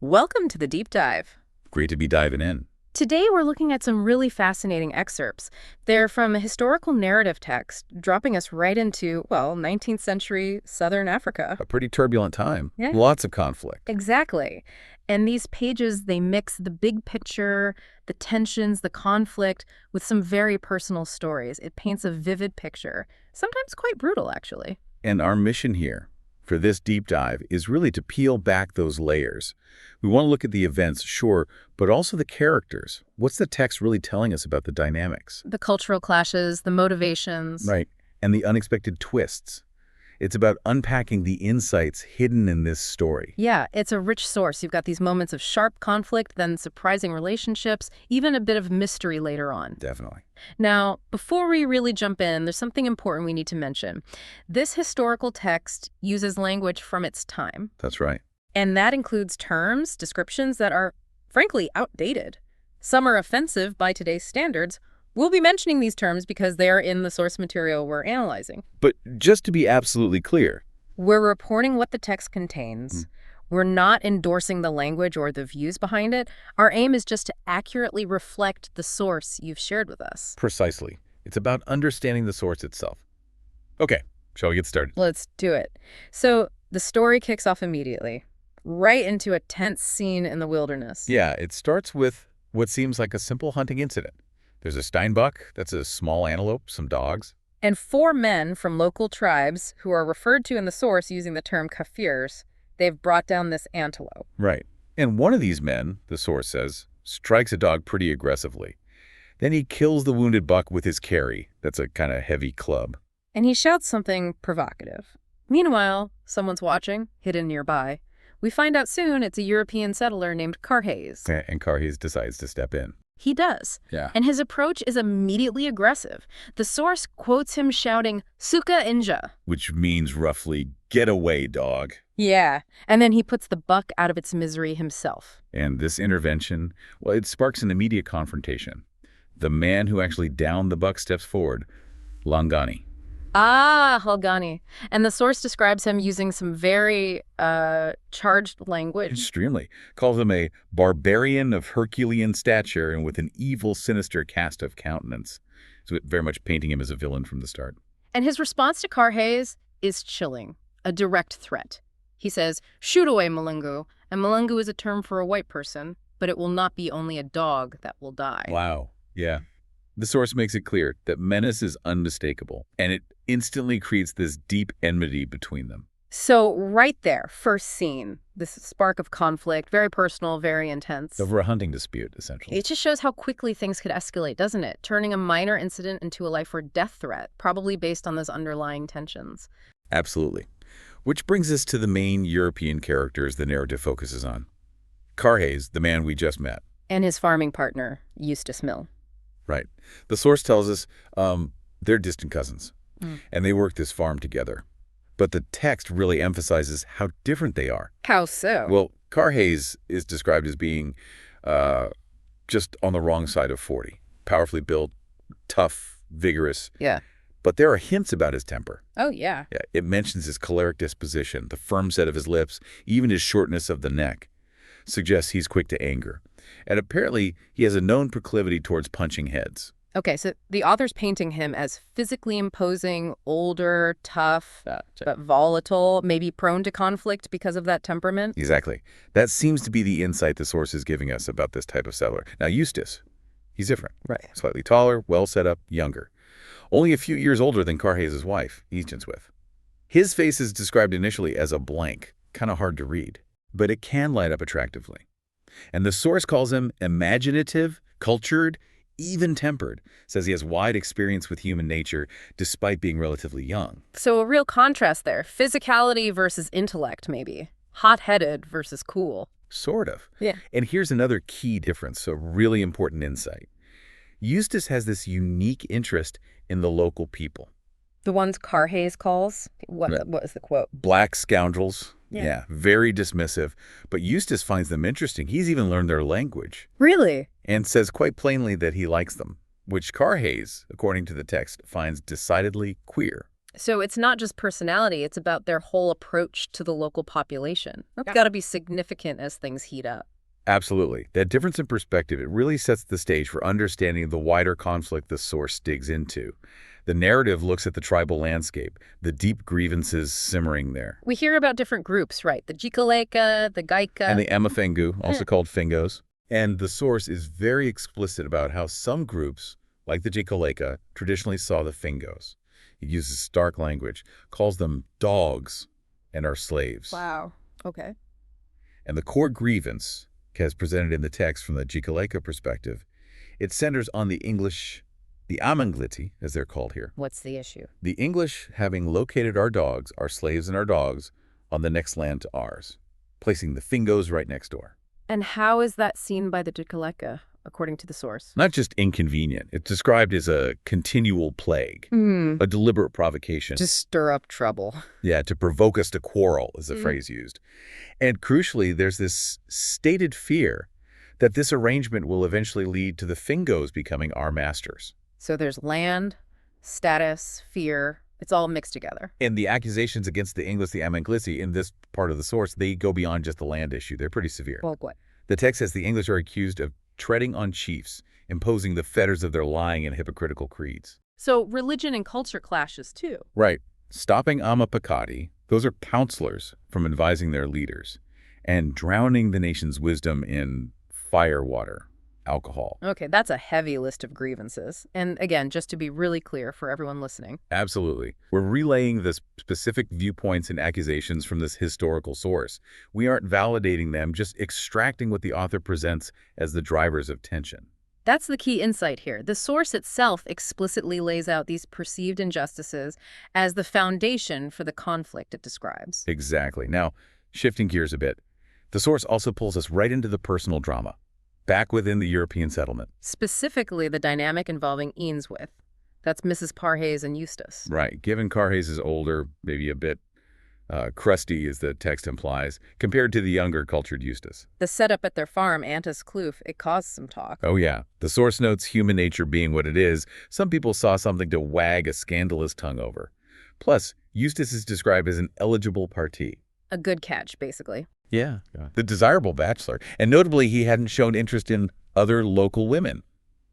Welcome to the deep dive. Great to be diving in. Today we're looking at some really fascinating excerpts. They're from a historical narrative text, dropping us right into, 19th century Southern Africa. A pretty turbulent time. Yeah. Lots of conflict. Exactly. And these pages, they mix the big picture, the tensions, the conflict, with some very personal stories. It paints a vivid picture, sometimes quite brutal, actually. And our mission here for this deep dive is really to peel back those layers. We want to look at the events, sure, but also the characters. What's the text really telling us about the dynamics? The cultural clashes, the motivations. Right. And the unexpected twists. It's about unpacking the insights hidden in this story. Yeah, it's a rich source. You've got these moments of sharp conflict, then surprising relationships, even a bit of mystery later on. Definitely. Now, before we really jump in, there's something important we need to mention. This historical text uses language from its time. That's right. And that includes terms, descriptions that are, frankly, outdated. Some are offensive by today's standards. We'll be mentioning these terms because they are in the source material we're analyzing. But just to be absolutely clear, we're reporting what the text contains. We're not endorsing the language or the views behind it. Our aim is just to accurately reflect the source you've shared with us. Precisely. It's about understanding the source itself. Okay, shall we get started? Let's do it. So the story kicks off immediately, right into a tense scene in the wilderness. Yeah, it starts with what seems like a simple hunting incident. There's a steinbuck, that's a small antelope, some dogs. And 4 men from local tribes who are referred to in the source using the term Kafirs. They've brought down this antelope. Right. And one of these men, the source says, strikes a dog pretty aggressively. Then he kills the wounded buck with his carry. That's a kind of heavy club. And he shouts something provocative. Meanwhile, someone's watching, hidden nearby. We find out soon it's a European settler named Carhayes. And Carhayes decides to step in. He does. Yeah. And his approach is immediately aggressive. The source quotes him shouting, "Suka Inja," which means roughly, get away, dog. Yeah. And then he puts the buck out of its misery himself. And this intervention, well, it sparks an immediate confrontation. The man who actually downed the buck steps forward, Langani. Ah, Halgani. And the source describes him using some very charged language. Extremely. Calls him a barbarian of Herculean stature and with an evil, sinister cast of countenance. So very much painting him as a villain from the start. And his response to Carhayes is chilling, a direct threat. He says, "Shoot away, Mulungu." And Mulungu is a term for a white person, but it will not be only a dog that will die. Wow. Yeah. The source makes it clear that menace is unmistakable, and it instantly creates this deep enmity between them. So right there, first scene, this spark of conflict, very personal, very intense. Over a hunting dispute, essentially. It just shows how quickly things could escalate, doesn't it? Turning a minor incident into a life or death threat, probably based on those underlying tensions. Absolutely. Which brings us to the main European characters the narrative focuses on. Carhayes, the man we just met. And his farming partner, Eustace Milne. Right. The source tells us they're distant cousins, and they work this farm together. But the text really emphasizes how different they are. How so? Well, Carhayes is described as being just on the wrong side of 40. Powerfully built, tough, vigorous. Yeah. But there are hints about his temper. Oh, yeah. Yeah. It mentions his choleric disposition, the firm set of his lips, even his shortness of the neck. Suggests he's quick to anger. And apparently, he has a known proclivity towards punching heads. Okay, so the author's painting him as physically imposing, older, tough, but volatile, maybe prone to conflict because of that temperament. Exactly. That seems to be the insight the source is giving us about this type of settler. Now, Eustace, he's different. Right. Slightly taller, well set up, younger. Only a few years older than Carhayes' wife, Easton's with. His face is described initially as a blank, kind of hard to read, but it can light up attractively. And the source calls him imaginative, cultured, even-tempered, says he has wide experience with human nature despite being relatively young. So a real contrast there. Physicality versus intellect, maybe. Hot-headed versus cool. Sort of. Yeah. And here's another key difference, a really important insight. Eustace has this unique interest in the local people. The ones Carhayes calls? What was the quote? Black scoundrels. Yeah. Very dismissive. But Eustace finds them interesting. He's even learned their language. Really? And says quite plainly that he likes them, which Carhayes, according to the text, finds decidedly queer. So it's not just personality, it's about their whole approach to the local population. That's Yeah. got to be significant as things heat up. Absolutely. That difference in perspective, it really sets the stage for understanding the wider conflict the source digs into. The narrative looks at the tribal landscape, the deep grievances simmering there. We hear about different groups, right? The Jikaleka, the Gaika. And the Amafengu, also called Fingos. And the source is very explicit about how some groups, like the Jikaleka, traditionally saw the Fingos. It uses stark language, calls them dogs, and are slaves. Wow. Okay. And the core grievance, as presented in the text from the Jikaleka perspective, it centers on the English, the Amangliti, as they're called here. What's the issue? The English having located our dogs, our slaves and our dogs, on the next land to ours, placing the Fingos right next door. And how is that seen by the Jikaleka, according to the source? Not just inconvenient, it's described as a continual plague, a deliberate provocation. To stir up trouble. Yeah, to provoke us to quarrel is the phrase used. And crucially, there's this stated fear that this arrangement will eventually lead to the Fingos becoming our masters. So there's land, status, fear. It's all mixed together. And the accusations against the English, the Amanglisi, in this part of the source, they go beyond just the land issue. They're pretty severe. Like what? The text says the English are accused of treading on chiefs, imposing the fetters of their lying and hypocritical creeds. So religion and culture clashes too. Right. Stopping Amapakati, those are counselors from advising their leaders, and drowning the nation's wisdom in fire water, alcohol. Okay, that's a heavy list of grievances. And again, just to be really clear for everyone listening. Absolutely. We're relaying the specific viewpoints and accusations from this historical source. We aren't validating them, just extracting what the author presents as the drivers of tension. That's the key insight here. The source itself explicitly lays out these perceived injustices as the foundation for the conflict it describes. Exactly. Now, shifting gears a bit, the source also pulls us right into the personal drama, back within the European settlement. Specifically, the dynamic involving Eanswith. That's Mrs. Carhayes and Eustace. Right. Given Carhayes is older, maybe a bit crusty, as the text implies, compared to the younger cultured Eustace. The setup at their farm, Antis Kloof, it caused some talk. Oh, yeah. The source notes human nature being what it is. Some people saw something to wag a scandalous tongue over. Plus, Eustace is described as an eligible partee. A good catch, basically. Yeah. The desirable bachelor. And notably, he hadn't shown interest in other local women,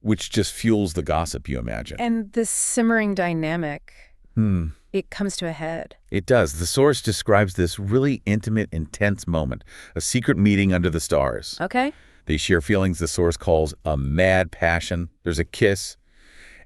which just fuels the gossip, you imagine. And this simmering dynamic, it comes to a head. It does. The source describes this really intimate, intense moment, a secret meeting under the stars. Okay. They share feelings the source calls a mad passion. There's a kiss.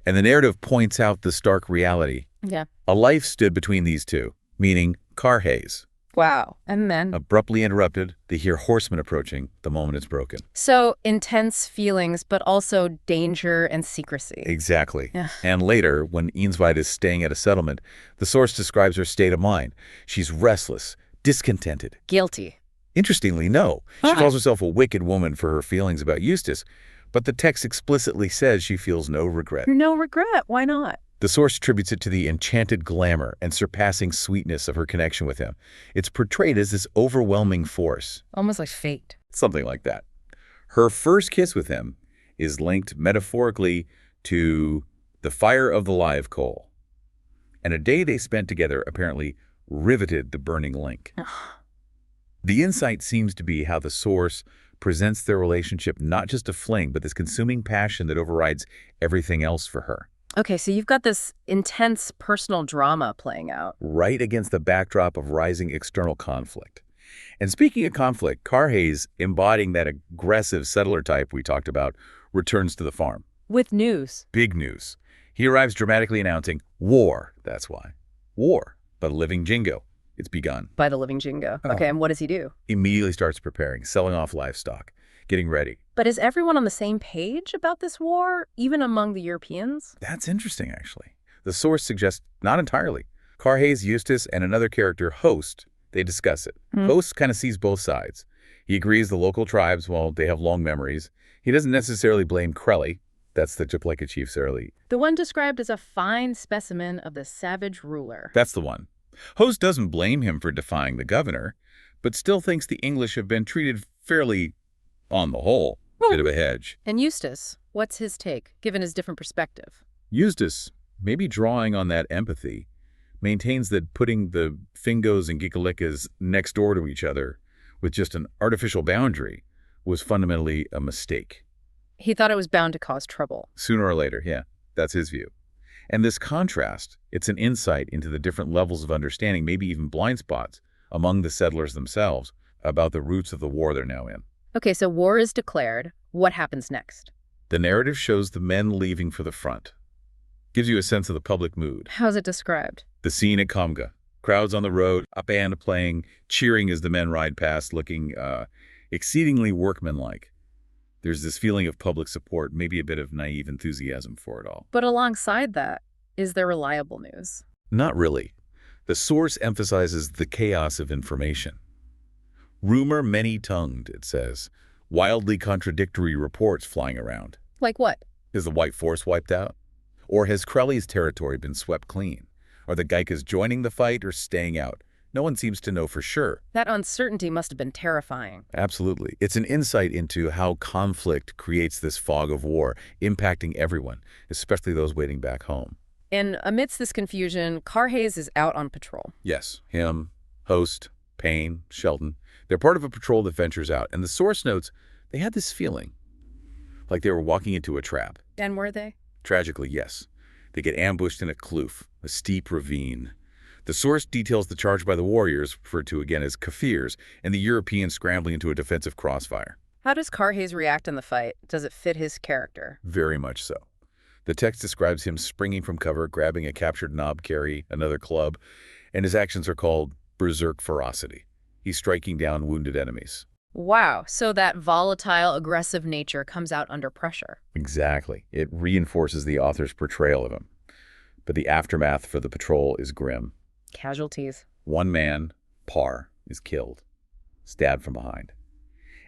And the narrative points out the stark reality. Yeah. A life stood between these two, meaning Carhayes. Wow. And then? Abruptly interrupted, they hear horsemen approaching the moment it's broken. So intense feelings, but also danger and secrecy. Exactly. Yeah. And later, when Eanswide is staying at a settlement, the source describes her state of mind. She's restless, discontented. Guilty. Interestingly, no. She Why? calls herself a wicked woman for her feelings about Eustace, but the text explicitly says she feels no regret. No regret. Why not? The source attributes it to the enchanted glamour and surpassing sweetness of her connection with him. It's portrayed as this overwhelming force. Almost like fate. Something like that. Her first kiss with him is linked metaphorically to the fire of the live coal. And a day they spent together apparently riveted the burning link. The insight seems to be how the source presents their relationship not just a fling, but this consuming passion that overrides everything else for her. Okay, so you've got this intense personal drama playing out. Right against the backdrop of rising external conflict. And speaking of conflict, Carhayes, embodying that aggressive settler type we talked about, returns to the farm. With news. Big news. He arrives dramatically announcing, war, that's why. War, by the living jingo. It's begun. By the living jingo. Oh. Okay, and what does he do? Immediately starts preparing, selling off livestock, getting ready. But is everyone on the same page about this war, even among the Europeans? That's interesting, actually. The source suggests not entirely. Carhayes, Eustace, and another character, Host, they discuss it. Host kind of sees both sides. He agrees the local tribes, well, they have long memories. He doesn't necessarily blame Crelly. That's the Jipleka chief's early. The one described as a fine specimen of the savage ruler. That's the one. Host doesn't blame him for defying the governor, but still thinks the English have been treated fairly, on the whole, bit of a hedge. And Eustace, what's his take, given his different perspective? Eustace, maybe drawing on that empathy, maintains that putting the Fingos and Gikalikas next door to each other with just an artificial boundary was fundamentally a mistake. He thought it was bound to cause trouble. Sooner or later, yeah, that's his view. And this contrast, it's an insight into the different levels of understanding, maybe even blind spots, among the settlers themselves about the roots of the war they're now in. Okay, so war is declared. What happens next? The narrative shows the men leaving for the front. Gives you a sense of the public mood. How's it described? The scene at Kamga. Crowds on the road, a band playing, cheering as the men ride past, looking exceedingly workmanlike. There's this feeling of public support, maybe a bit of naive enthusiasm for it all. But alongside that, is there reliable news? Not really. The source emphasizes the chaos of information. Rumor many-tongued, it says. Wildly contradictory reports flying around. Like what? Is the white force wiped out? Or has Crowley's territory been swept clean? Are the Gaikas joining the fight or staying out? No one seems to know for sure. That uncertainty must have been terrifying. Absolutely. It's an insight into how conflict creates this fog of war, impacting everyone, especially those waiting back home. And amidst this confusion, Carhayes is out on patrol. Yes, him, Host, Payne, Shelton. They're part of a patrol that ventures out, and the source notes they had this feeling, like they were walking into a trap. And were they? Tragically, yes. They get ambushed in a kloof, a steep ravine. The source details the charge by the warriors, referred to again as Kafirs, and the Europeans scrambling into a defensive crossfire. How does Carhayes react in the fight? Does it fit his character? Very much so. The text describes him springing from cover, grabbing a captured knob carry, another club, and his actions are called berserk ferocity. He's striking down wounded enemies. Wow, so that volatile, aggressive nature comes out under pressure. Exactly. It reinforces the author's portrayal of him. But the aftermath for the patrol is grim. Casualties. One man, Parr, is killed, stabbed from behind.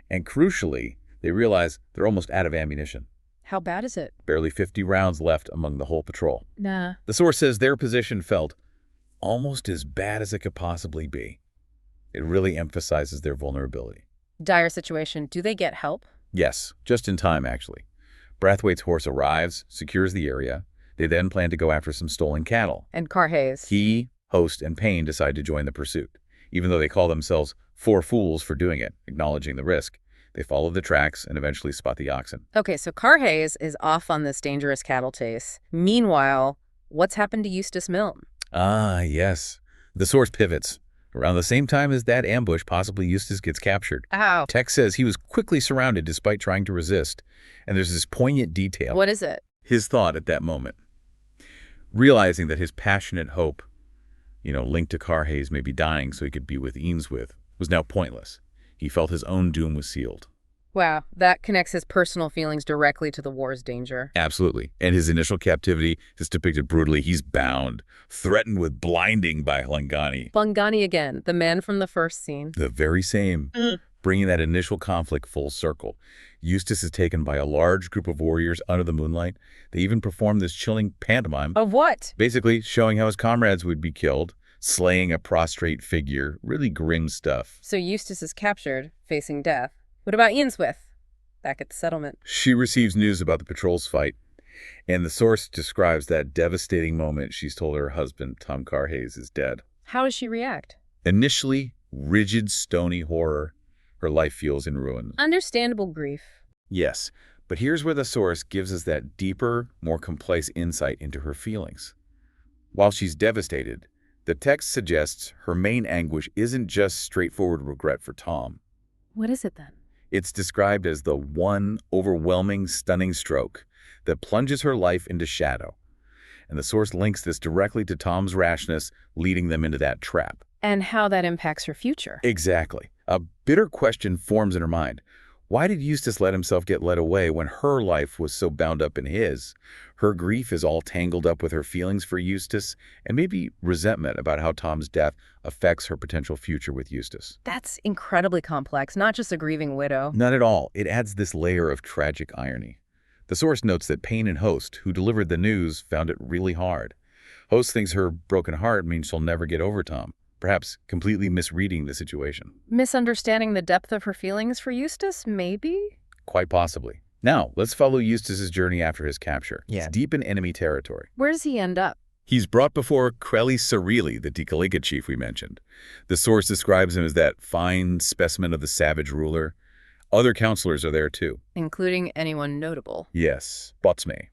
And crucially, they realize they're almost out of ammunition. How bad is it? Barely 50 rounds left among the whole patrol. Nah. The source says their position felt almost as bad as it could possibly be. It really emphasizes their vulnerability. Dire situation. Do they get help? Yes, just in time, actually. Brathwaite's horse arrives, secures the area. They then plan to go after some stolen cattle. And Carhayes? He, Host, and Payne decide to join the pursuit. Even though they call themselves four fools for doing it, acknowledging the risk, they follow the tracks and eventually spot the oxen. Okay, so Carhayes is off on this dangerous cattle chase. Meanwhile, what's happened to Eustace Milne? Ah, yes. The source pivots. Around the same time as that ambush, possibly Eustace gets captured. Ow. Text says he was quickly surrounded despite trying to resist. And there's this poignant detail. What is it? His thought at that moment. Realizing that his passionate hope, linked to Carhayes maybe dying so he could be with Eanswith, was now pointless. He felt his own doom was sealed. Wow, that connects his personal feelings directly to the war's danger. Absolutely. And his initial captivity is depicted brutally. He's bound, threatened with blinding by Hlangani. Hlangani again, the man from the first scene. The very same. Bringing that initial conflict full circle. Eustace is taken by a large group of warriors under the moonlight. They even perform this chilling pantomime. Of what? Basically showing how his comrades would be killed, slaying a prostrate figure. Really grim stuff. So Eustace is captured, facing death. What about Eanswith? Back at the settlement. She receives news about the patrol's fight, and the source describes that devastating moment she's told her husband, Tom Carhayes, is dead. How does she react? Initially, rigid, stony horror. Her life feels in ruins. Understandable grief. Yes, but here's where the source gives us that deeper, more complex insight into her feelings. While she's devastated, the text suggests her main anguish isn't just straightforward regret for Tom. What is it then? It's described as the one overwhelming, stunning stroke that plunges her life into shadow. And the source links this directly to Tom's rashness, leading them into that trap. And how that impacts her future. Exactly. A bitter question forms in her mind. Why did Eustace let himself get led away when her life was so bound up in his? Her grief is all tangled up with her feelings for Eustace and maybe resentment about how Tom's death affects her potential future with Eustace. That's incredibly complex, not just a grieving widow. Not at all. It adds this layer of tragic irony. The source notes that Payne and Host, who delivered the news, found it really hard. Host thinks her broken heart means she'll never get over Tom, perhaps completely misreading the situation. Misunderstanding the depth of her feelings for Eustace, maybe? Quite possibly. Now, let's follow Eustace's journey after his capture. Yeah. He's deep in enemy territory. Where does he end up? He's brought before Creli Sarili, the Dikalika chief we mentioned. The source describes him as that fine specimen of the savage ruler. Other counselors are there too. Including anyone notable. Yes, Botsme,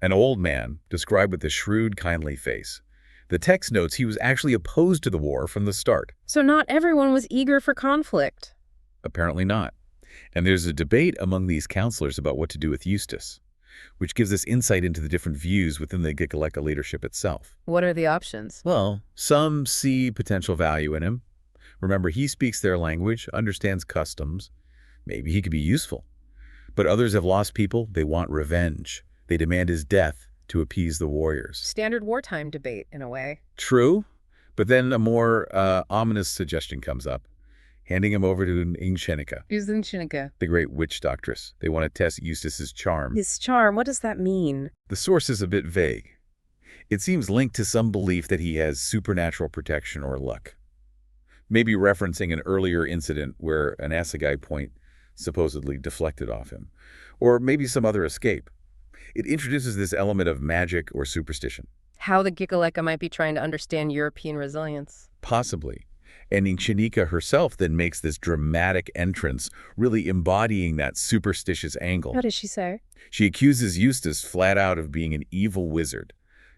an old man described with a shrewd, kindly face. The text notes he was actually opposed to the war from the start. So not everyone was eager for conflict. Apparently not. And there's a debate among these counselors about what to do with Eustace, which gives us insight into the different views within the Gikaleka leadership itself. What are the options? Well, some see potential value in him. Remember, he speaks their language, understands customs. Maybe he could be useful. But others have lost people. They want revenge. They demand his death to appease the warriors. Standard wartime debate, in a way. True, but then a more ominous suggestion comes up, handing him over to an Inchenika. Who's Inchenika? The great witch doctress. They want to test Eustace's charm. His charm, what does that mean? The source is a bit vague. It seems linked to some belief that he has supernatural protection or luck. Maybe referencing an earlier incident where an assegai point supposedly deflected off him. Or maybe some other escape. It introduces this element of magic or superstition. How the Gikaleka might be trying to understand European resilience. Possibly. And Inchenika herself then makes this dramatic entrance, really embodying that superstitious angle. What does she say? She accuses Eustace flat out of being an evil wizard,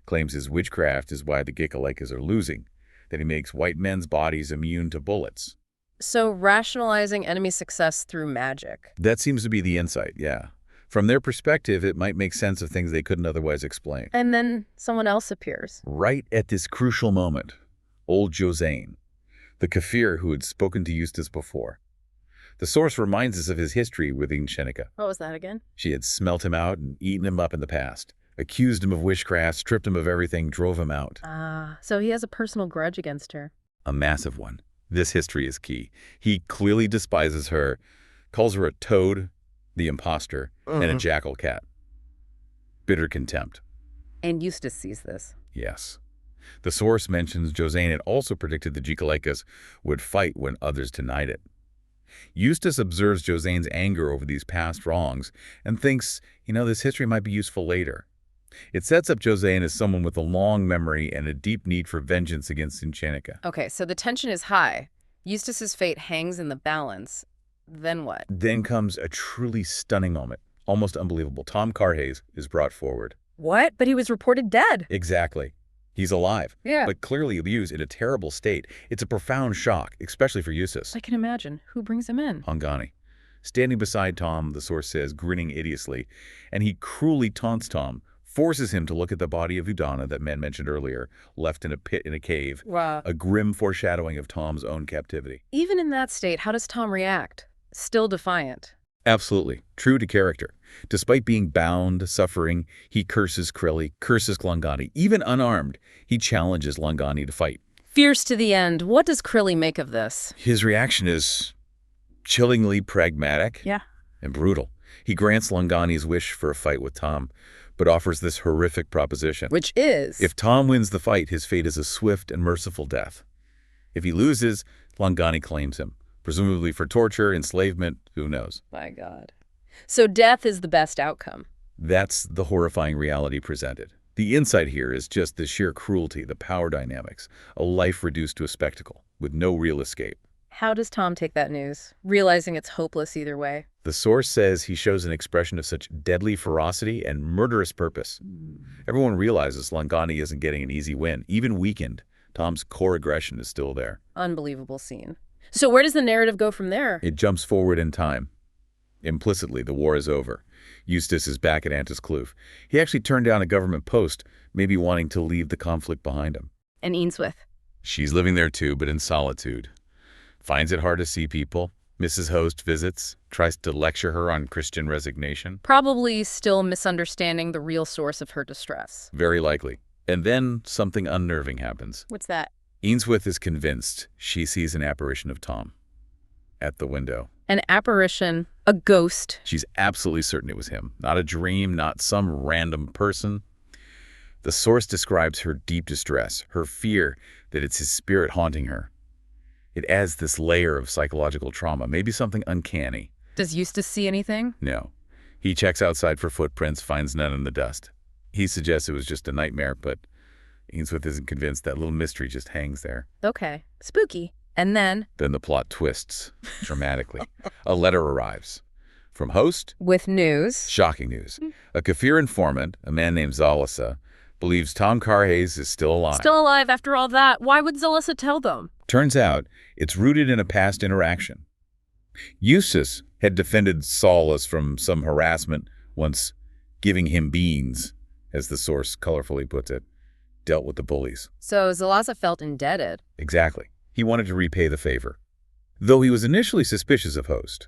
claims his witchcraft is why the Gikalekas are losing, that he makes white men's bodies immune to bullets. So rationalizing enemy success through magic. That seems to be the insight, yeah. From their perspective, it might make sense of things they couldn't otherwise explain. And then someone else appears. Right at this crucial moment, old Josane, the Kafir who had spoken to Eustace before. The source reminds us of his history with Inchenika. What was that again? She had smelt him out and eaten him up in the past, accused him of witchcraft, stripped him of everything, drove him out. So he has a personal grudge against her. A massive one. This history is key. He clearly despises her, calls her a toad, the imposter, and a jackal cat. Bitter contempt. And Eustace sees this. Yes. The source mentions Josane had also predicted the Gikalekas would fight when others denied it. Eustace observes Josane's anger over these past wrongs and thinks, this history might be useful later. It sets up Josane as someone with a long memory and a deep need for vengeance against Inchenika. Okay, so the tension is high. Eustace's fate hangs in the balance. Then what? Then comes a truly stunning moment, almost unbelievable. Tom Carhayes is brought forward. What? But he was reported dead. Exactly. He's alive, but clearly abused in a terrible state. It's a profound shock, especially for Eustace. I can imagine. Who brings him in? Hangani. Standing beside Tom, the source says, grinning hideously, and he cruelly taunts Tom, forces him to look at the body of Udana that man mentioned earlier, left in a pit in a cave, a grim foreshadowing of Tom's own captivity. Even in that state, how does Tom react? Still defiant. Absolutely. True to character. Despite being bound, suffering, he curses Creli, curses Longani. Even unarmed, he challenges Longani to fight. Fierce to the end. What does Creli make of this? His reaction is chillingly pragmatic and brutal. He grants Longani's wish for a fight with Tom, but offers this horrific proposition. Which is? If Tom wins the fight, his fate is a swift and merciful death. If he loses, Longani claims him. Presumably for torture, enslavement, who knows? My God. So death is the best outcome. That's the horrifying reality presented. The insight here is just the sheer cruelty, the power dynamics, a life reduced to a spectacle, with no real escape. How does Tom take that news, realizing it's hopeless either way? The source says he shows an expression of such deadly ferocity and murderous purpose. Everyone realizes Longani isn't getting an easy win. Even weakened, Tom's core aggression is still there. Unbelievable scene. So where does the narrative go from there? It jumps forward in time. Implicitly, the war is over. Eustace is back at Antis Kloof. He actually turned down a government post, maybe wanting to leave the conflict behind him. And Eanswith? She's living there too, but in solitude. Finds it hard to see people. Mrs. Host visits, tries to lecture her on Christian resignation. Probably still misunderstanding the real source of her distress. Very likely. And then something unnerving happens. What's that? Eanswith is convinced she sees an apparition of Tom at the window. An apparition, a ghost. She's absolutely certain it was him. Not a dream, not some random person. The source describes her deep distress, her fear that it's his spirit haunting her. It adds this layer of psychological trauma, maybe something uncanny. Does Eustace see anything? No. He checks outside for footprints, finds none in the dust. He suggests it was just a nightmare, but Ainsworth isn't convinced. That little mystery just hangs there. Okay. Spooky. And then The plot twists dramatically. A letter arrives from Host. with news. Shocking news. A Kafir informant, a man named Zalasa, believes Tom Carhayes is still alive. Still alive after all that. Why would Zalasa tell them? Turns out it's rooted in a past interaction. Eustace had defended Saulus from some harassment, once giving him beans, as the source colorfully puts it, dealt with the bullies. So Zalasa felt indebted. Exactly. He wanted to repay the favor. Though he was initially suspicious of Host.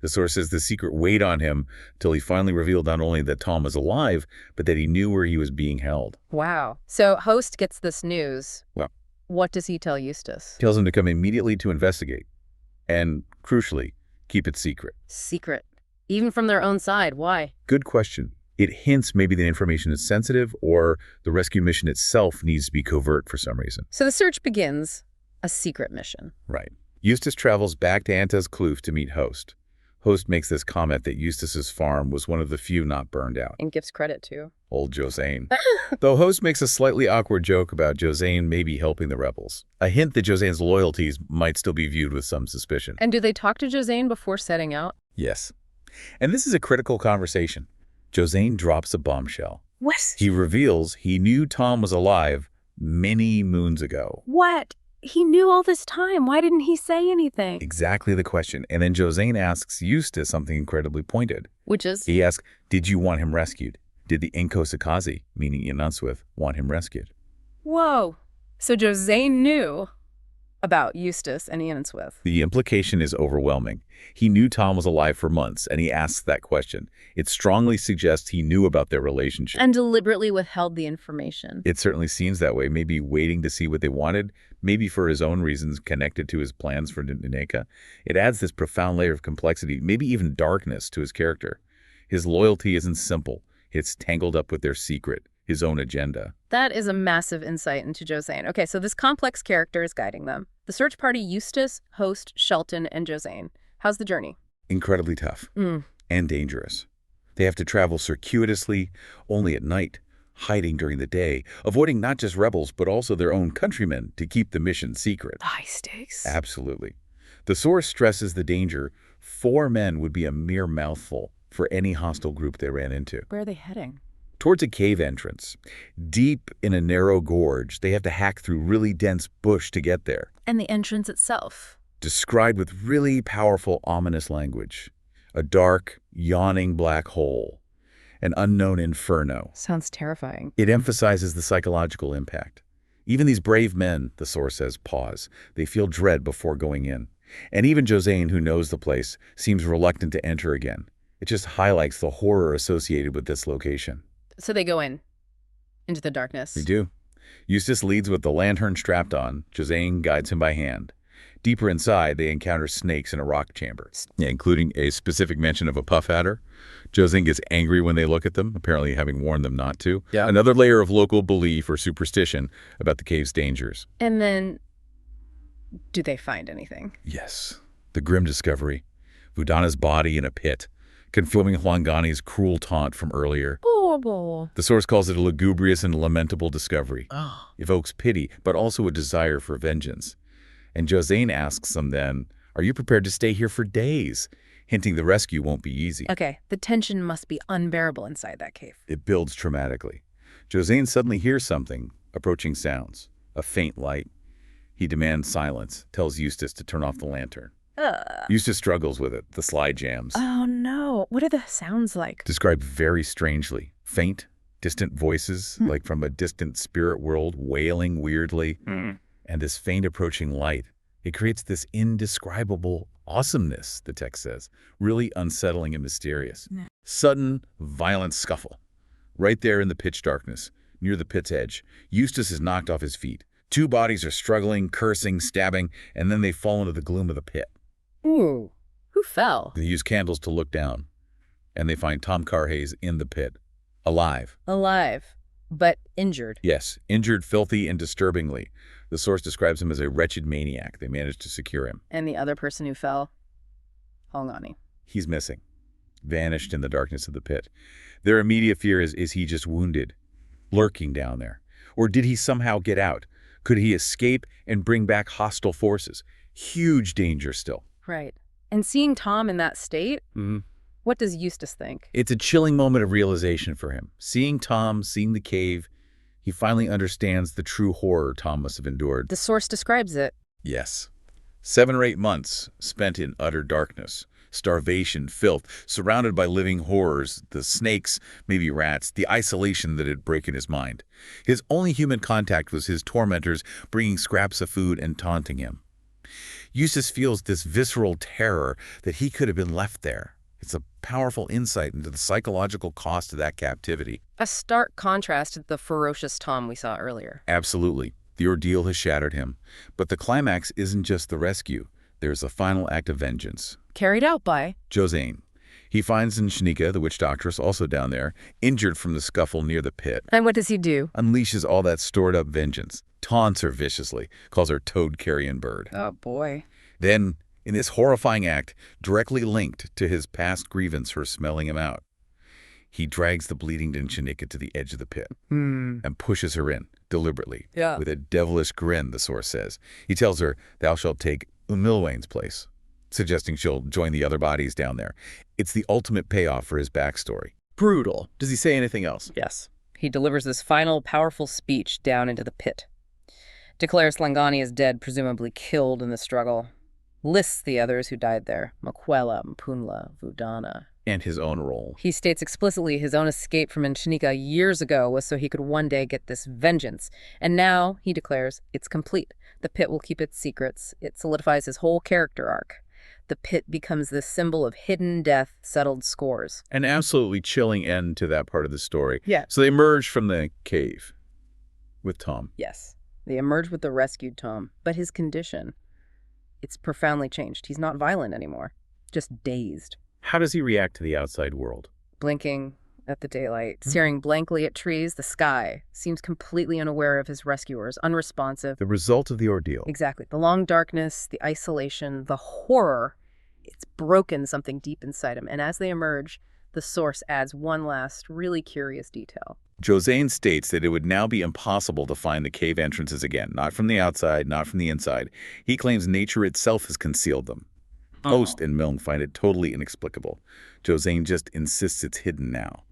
The source says the secret weighed on him till he finally revealed not only that Tom was alive, but that he knew where he was being held. Wow. So Host gets this news. Well, What does he tell Eustace? tells him to come immediately to investigate. And, crucially, keep it secret. Secret. Even from their own side. Why? Good question. It hints maybe the information is sensitive or the rescue mission itself needs to be covert for some reason. So the search begins. A secret mission. Right. Eustace travels back to Anta's Kloof to meet Host. Host makes this comment that Eustace's farm was one of the few not burned out. And gives credit to Old Josane. Though Host makes a slightly awkward joke about Josane maybe helping the rebels. A hint that Josane's loyalties might still be viewed with some suspicion. And do they talk to Josane before setting out? Yes. And this is a critical conversation. Josane drops a bombshell. What? He reveals he knew Tom was alive many moons ago. What? He knew all this time. Why didn't he say anything? Exactly the question. And then Josane asks Eustace something incredibly pointed. Which is? He asks, did you want him rescued? Did the Inkosakazi, meaning Inunswith, want him rescued? Whoa. So Josane knew about Eustace and Inunswith. The implication is overwhelming. He knew Tom was alive for months, and he asks that question. It strongly suggests he knew about their relationship. And deliberately withheld the information. It certainly seems that way, maybe waiting to see what they wanted, maybe for his own reasons connected to his plans for Nineka. It adds this profound layer of complexity, maybe even darkness, to his character. His loyalty isn't simple. It's tangled up with their secret, his own agenda. That is a massive insight into Josane. Okay, so this complex character is guiding them. The search party: Eustace, Host, Shelton, and Josane. How's the journey? Incredibly tough and dangerous. They have to travel circuitously, only at night, hiding during the day, avoiding not just rebels, but also their own countrymen to keep the mission secret. High stakes. Absolutely. The source stresses the danger. 4 men would be a mere mouthful for any hostile group they ran into. Where are they heading? Towards a cave entrance. Deep in a narrow gorge, they have to hack through really dense bush to get there. And the entrance itself. Described with really powerful, ominous language. A dark, yawning black hole. An unknown inferno. Sounds terrifying. It emphasizes the psychological impact. Even these brave men, the source says, pause. They feel dread before going in. And even Josane, who knows the place, seems reluctant to enter again. It just highlights the horror associated with this location. So they go into the darkness. They do. Eustace leads with the lantern strapped on. Josane guides him by hand. Deeper inside, they encounter snakes in a rock chamber, including a specific mention of a puff adder. Josane gets angry when they look at them, apparently having warned them not to. Yeah. Another layer of local belief or superstition about the cave's dangers. And then, do they find anything? Yes. The grim discovery. Vudana's body in a pit, confirming Huangani's cruel taunt from earlier. Horrible. The source calls it a lugubrious and lamentable discovery. Oh. Evokes pity, but also a desire for vengeance. And Josane asks them then, are you prepared to stay here for days? Hinting the rescue won't be easy. Okay, the tension must be unbearable inside that cave. It builds dramatically. Josane suddenly hears something, approaching sounds, a faint light. He demands silence, tells Eustace to turn off the lantern. Eustace struggles with it, the slide jams. Oh no, what are the sounds like? Described very strangely. Faint, distant voices, like from a distant spirit world, wailing weirdly. And this faint approaching light, it creates this indescribable awesomeness, the text says, really unsettling and mysterious. Sudden, violent scuffle. Right there in the pitch darkness, near the pit's edge, Eustace is knocked off his feet. 2 bodies are struggling, cursing, stabbing, and then they fall into the gloom of the pit. Ooh, who fell? They use candles to look down, and they find Tom Carhayes in the pit, alive. Alive, but injured. Yes, injured, filthy, and disturbingly. The source describes him as a wretched maniac. They managed to secure him. And the other person who fell? Hongani. He's missing. Vanished in the darkness of the pit. Their immediate fear is he just wounded? Lurking down there? Or did he somehow get out? Could he escape and bring back hostile forces? Huge danger still. Right. And seeing Tom in that state, what does Eustace think? It's a chilling moment of realization for him. Seeing Tom, seeing the cave, he finally understands the true horror Tom must have endured. The source describes it. Yes. 7 or 8 months spent in utter darkness, starvation, filth, surrounded by living horrors, the snakes, maybe rats, the isolation that had broken his mind. His only human contact was his tormentors bringing scraps of food and taunting him. Eustace feels this visceral terror that he could have been left there. It's a powerful insight into the psychological cost of that captivity. A stark contrast to the ferocious Tom we saw earlier. Absolutely. The ordeal has shattered him. But the climax isn't just the rescue. There's a final act of vengeance. Carried out by? Josane. He finds Nshinika, the witch doctress, also down there, injured from the scuffle near the pit. And what does he do? Unleashes all that stored-up vengeance. Taunts her viciously. Calls her toad-carrying bird. Oh, boy. Then, in this horrifying act, directly linked to his past grievance for smelling him out, he drags the bleeding Nshinika to the edge of the pit and pushes her in, deliberately, with a devilish grin, the source says. He tells her, "Thou shalt take Milwane's place," suggesting she'll join the other bodies down there. It's the ultimate payoff for his backstory. Brutal. Does he say anything else? Yes. He delivers this final, powerful speech down into the pit. Declares Langani is dead, presumably killed in the struggle. Lists the others who died there: Maquela, Mpunla, Vudana. And his own role. He states explicitly his own escape from Nshinika years ago was so he could one day get this vengeance. And now, he declares, it's complete. The pit will keep its secrets. It solidifies his whole character arc. The pit becomes this symbol of hidden death, settled scores. An absolutely chilling end to that part of the story. Yeah. So they emerge from the cave with Tom. Yes. They emerge with the rescued Tom. But his condition, it's profoundly changed. He's not violent anymore, just dazed. How does he react to the outside world? Blinking at the daylight, staring blankly at trees, the sky. Seems completely unaware of his rescuers, unresponsive. The result of the ordeal. Exactly. The long darkness, the isolation, the horror. It's broken something deep inside him. And as they emerge, the source adds one last really curious detail. Josane states that it would now be impossible to find the cave entrances again, not from the outside, not from the inside. He claims nature itself has concealed them. Post and Milne find it totally inexplicable. Josane just insists it's hidden now.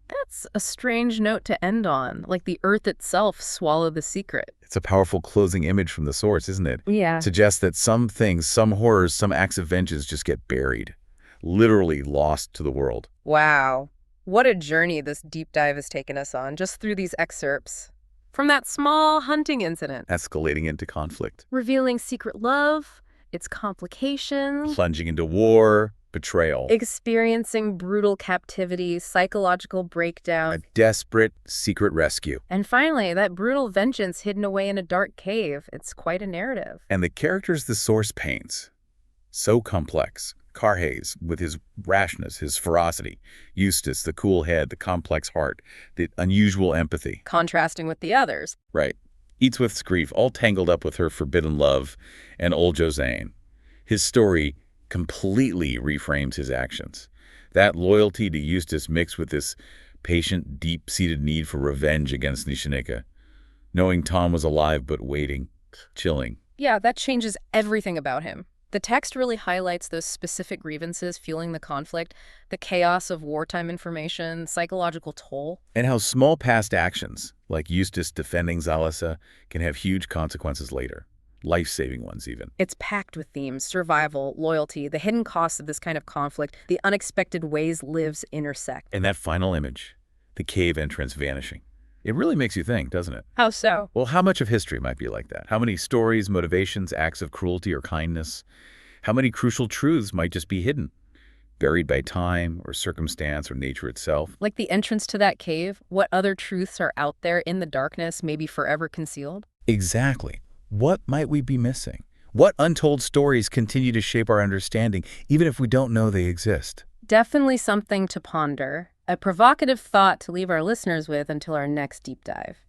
That's a strange note to end on, like the earth itself swallowed the secret. It's a powerful closing image from the source, isn't it? Yeah. It suggests that some things, some horrors, some acts of vengeance just get buried, literally lost to the world. Wow. What a journey this deep dive has taken us on, just through these excerpts. From that small hunting incident. Escalating into conflict. Revealing secret love, its complications. Plunging into war, betrayal. Experiencing brutal captivity, psychological breakdown. A desperate secret rescue. And finally, that brutal vengeance hidden away in a dark cave. It's quite a narrative. And the characters the source paints, so complex. Carhayes, with his rashness, his ferocity. Eustace, the cool head, the complex heart, the unusual empathy. Contrasting with the others. Right. Eatswith's grief, all tangled up with her forbidden love, and old Josane. His story completely reframes his actions. That loyalty to Eustace mixed with this patient, deep-seated need for revenge against Nshinika. Knowing Tom was alive but waiting, chilling. Yeah, that changes everything about him. The text really highlights those specific grievances fueling the conflict, the chaos of wartime information, psychological toll. And how small past actions, like Eustace defending Zalisa, can have huge consequences later. Life-saving ones, even. It's packed with themes: survival, loyalty, the hidden costs of this kind of conflict, the unexpected ways lives intersect. And that final image, the cave entrance vanishing. It really makes you think, doesn't it? How so? Well, how much of history might be like that? How many stories, motivations, acts of cruelty or kindness? How many crucial truths might just be hidden, buried by time or circumstance or nature itself? Like the entrance to that cave, what other truths are out there in the darkness, maybe forever concealed? Exactly. What might we be missing? What untold stories continue to shape our understanding, even if we don't know they exist? Definitely something to ponder. A provocative thought to leave our listeners with until our next deep dive.